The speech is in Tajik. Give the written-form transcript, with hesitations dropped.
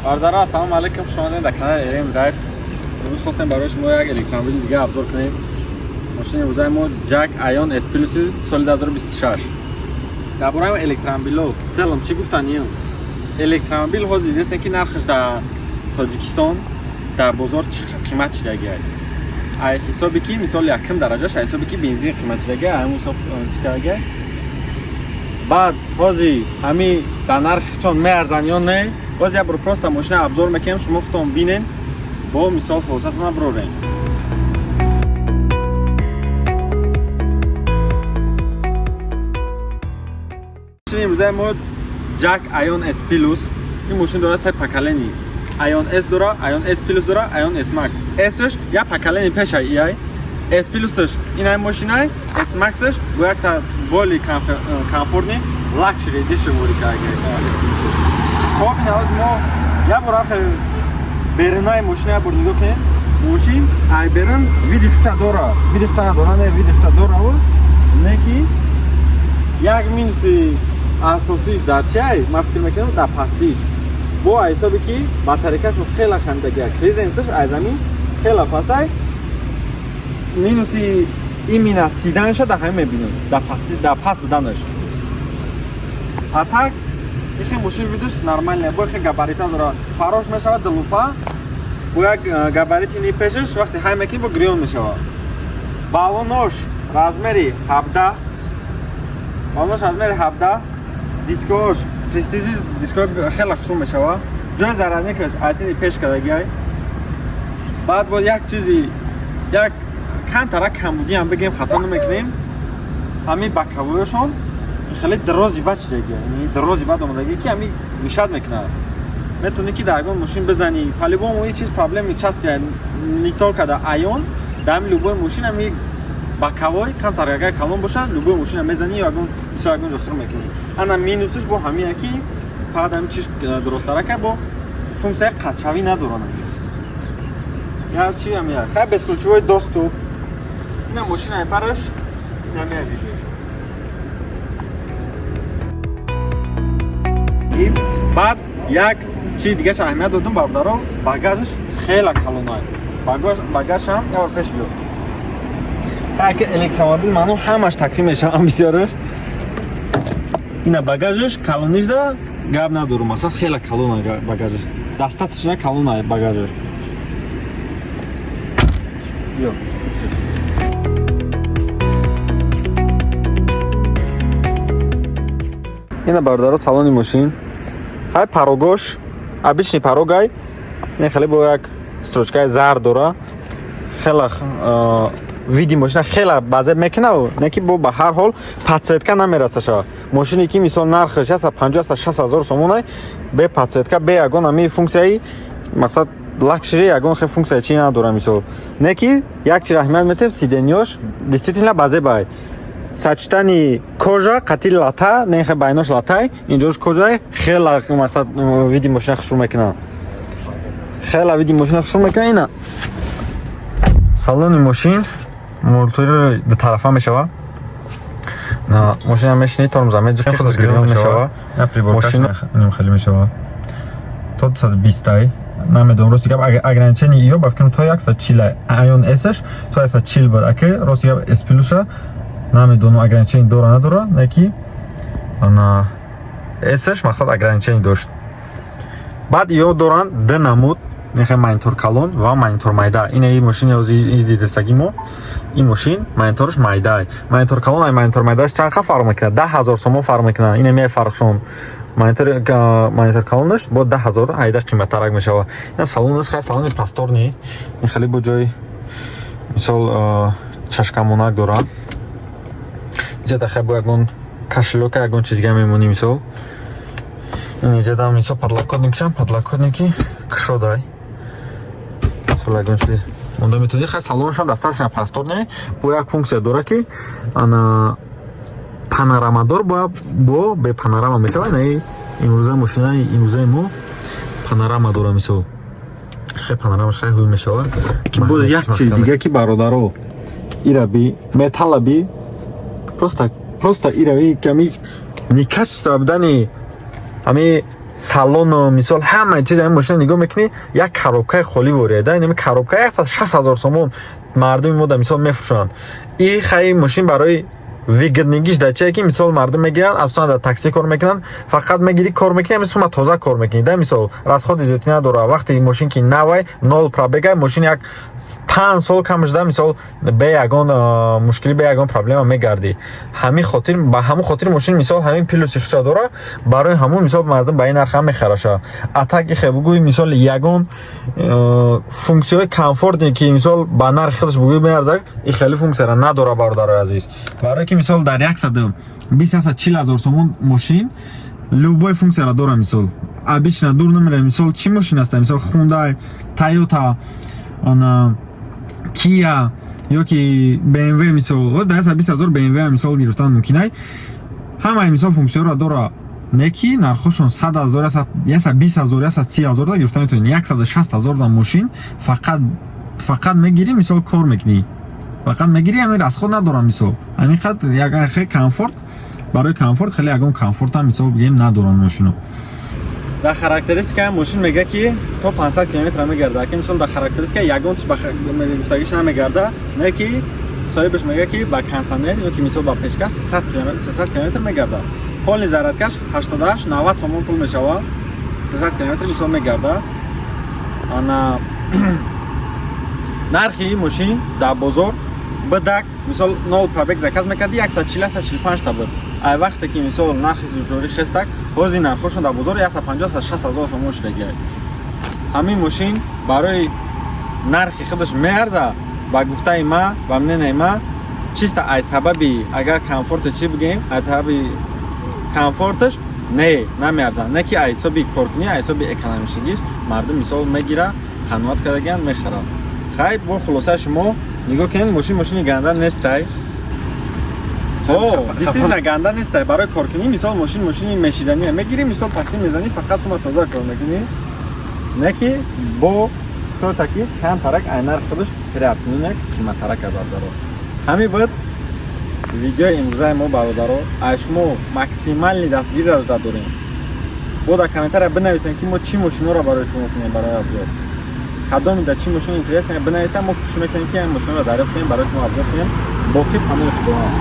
Бардара, ассалому алайкум, хуш омадед дар канали RM Drive. Имрӯз хостем барои шумо як электромобили дига обзор кунем. Мошини имрӯзаи мо Jack Aion S Plus соли 2026. Дар бораи электромобилҳо в целом чӣ гуфтанем? Электромобил ҳозир дидестем ки нархаш дар Тоҷикистон дар бозор чӣ қимат шидагиад. Ай ҳисоби ки мисол якум дараҷаш, ай ҳисоби ки бензин қимат шидагиад, ҳамон ҳисоб чикагиад. Баъд ҳозир ҳами дар нархи чон меарзанд ё не? Боз як бор просто машина обзор мекунем, шумо худтон бинен, бо мисол хулосатона бирорем. Машини имрӯзаи мо Jack Aion S Plus. Ин машин дорад се поколени. Aion S дора, Aion S Plus дора, Aion S Max. S-ш як поколени пеша ияй. S Plus-ш инай машинай, S Max-ш бо як та боли комфортни luxury edition мурикаги. خب نیاز ما یا برای برنای ماشین بردیم که ماشین ای برن ویدی خچه داره ویدی خچه نداره نه ویدی خچه داره و نه کی یک مینوسی اساسیش در چی ما فکر میکنم در پستیش با حسابی که باتریکش خیلی خندگی کلیرنسش از زمین خیلی پسته مینوسی این مینا سیدنش در همه میبینیم در پستی در پس بدنش اتاک این ماشین ویدیوش نرمال با یک گاباریتا داره فراش میشود دلوپا با یک گاباریتی نی پیشش وقتی های میکنی با گریون میشود بالونش رازمری 17 بالونش رازمری 17 دیسکوش پرستیژ دیسکو خیلی خوشم میشود جای زرانیکش اصلی پیش کردگی بعد با یک چیزی یک کم ترک کمبودی هم بگیم خطا نمیکنیم همین بکاویشون خیلی درازی بعد شده یعنی درازی بعد اومدگی که همین میشد میکنه میتونی که در اون ماشین بزنی پلیبون اون چیز پرابلم میچست نیتال کده ایون دم لوبوی ماشین همین باکاوی کم ترگای کلون باشه لوبوی ماشین میزنی یا اون مثلا اون جسر میکنی انا مینوسش با همین کی فقط همین چیز درست تره که با فونکسیون قچاوی نداره یا چی همین خیلی بسکلچوی دوستو این ماشین ای پرش نمیاد ویدیوش بعد یک چی دیگه اهمیت دادم بردارم باگاژش خیلی کلونای باگاژ هم یه بار پیش بیاد یک الکترومبیل منو همش تقسیم میشه هم بسیارش اینا باگاژش کلونیش دا گاب ندارم مثلا خیلی کلونای باگاژش достаточно کلونای باگاژش یو اینا بردارم салони ماشین ҳай парогош обычный парогай не хеле бо як строчкаи зар дора хела види машина хела базе мекина не ки бо ба ҳар ҳол подсветка намерасаша машине ки мисол нархаш аст 50-60 сомонай бе подсветка бе ягон ами функсияи мақсад лакшери ягон хе функсия чи надора мисол не ки як чиз аҳамият метем сиденёш действительно базе бай сочетание кожа қатил лата не хе байнош латай инҷош кожа хела масад види машина хушур мекуна хела види машина хушур мекуна ина салони машин мотори ду тарафа мешава на машина мешини тормоза меҷиқи худаш гирён мешава машина ним хели мешава то 220 намедонам рости гап ограничение ё бафкам то 140 Aion S-ш то 140 бад аке рости гап S Plus-ша намедонам ограничение дора надора неки ана S-ш мақсад ограничение дошт баъд ё доран д намуд нехе монитор калон ва монитор майда ина ин машини ҳозир дидестаги мо ин машин мониторш майда монитор калон ай монитор майдаш чанд ха фарқ мекунад 10000 сомон фарқ мекунад ина меай фарқшон монитор калонаш бо 10000 айда қиматтарак мешава ина салонаш хай салони просторни ин хеле бо ҷои мисол чашкамонак дора инҷа хай бо ягон кашилока ягон чиз дига мемонӣ мисол инҷа дам мисол подлокотникшам подлокотники кушодай мисол ягон чиз монда методи хай салонашам достаточно просторне бо як функсия дора ки ана панорамадор бо бе панорама мешава ина имрӯза машинаи имрӯзаи мо панорама дора мисол хай панорамаш хай ҳуй мешава ки боз як чиз дига ки бародаро ираби металлаби просто ираби ками никачество будани ами салон мисол ҳама чиз ин мошина нигоҳ мекунӣ, як коробкаи холӣ ворияда, ин коробка 160,000 сомон мардуми мода мисол мефурӯшанд. И хай мошин барои выгоднигиш да чие ки мисол мардум мегиранд, асосан да такси кор мекунанд, фақат мегири кор мекунӣ, ами сума тоза кор мекунӣ да, мисол расходи зиёдӣ надора. Вақти мошин ки навай 0 пробега мошин як 5 сол камш да, мисол бе ягон мушкилӣ, бе ягон проблема мегарди. Ҳамин хотир ба ҳамон хотир мошин мисол ҳамин плюси хиша дора, барои ҳамон мисол мардум ба ин нарх ҳам мехараша. Атаки хе бугӯи мисол ягон функсияи комфортне ки мисол ба нархи худаш бугӯи меарзад, и хеле функсияра надора бародарои азиз. Барои ки мисол дар 120,000-140,000 сомон мошин любой функсияра дора. Мисол обычно дур намере, мисол чӣ мошин аст, мисол Hyundai, Toyota, она Kia ёки BMW, мисол дар 120,000 BMW мисол гирифтан мумкин аст. Ҳамаи мисол функсияра дора, не ки нархошон 100,000, 120,000, 130,000 да гирифтан метавонӣ. 160,000 да мошин фақат мегирӣ, мисол кор мекунӣ. Фақат мегири, ами расход надора. Мисол ами хат ягон хе комфорт, барои комфорт хеле ягон комфорт ам мисол бигем надорам мошино. Да характеристика мошин мега ки то 500 км мегарда, ки мисол да характеристика ягон тиш ба гуфтагиш намегарда, не ки соҳибаш мега ки ба кондиционер ё ки мисол ба пешкаш 300 км мегарда. Полни зараткаш 88-90 сомон пул мешава. 300 км мисол мегарда. Ана нархи мошин дар бозор бадак мисол 0 пробег заказ мекарди 140-145 та буд. Ай вақте ки мисол нархи зужори хестак, ҳозир нархошон дар бозор 150-60,000 сомон шудагӣ. Ҳамин мошин барои нархи худаш меарза, ба гуфтаи ма, ба мнениаи ма, чиста ай сабаби агар комфорте чӣ бигем, ай сабаби комфорташ намеарза. Не ки ай ҳисоби коркунӣ, ай ҳисоби экономичнигиш мардум мисол мегира, қаноат кардаган мехарад. Хай бо хулосаи шумо нигоҳ кунед, мошини ганда нестай. Действительно ганда нестай. Барои коркунӣ мисол мошини мешидани мегири, мисол такси мезани, фақат сума тоза кор мекунӣ. Не ки бо сӯтаки камтарак ай нархи худаш реатсининак қиматтарак бародаро. Ҳамин буд видеои имрӯзаи мо бародаро. Ай шумо максимални дастгирӣ дашта дорем. Бо дар комментария бинависем ки мо чӣ мошиноро барои шумо кунем барои обзор. Кадоми да чӣ мошини интересен бинависем, мо кӯшиш мекунем ки ин мошинро дарёфт кунем, барои шумо обзор кунем. Боқӣ панои худоам.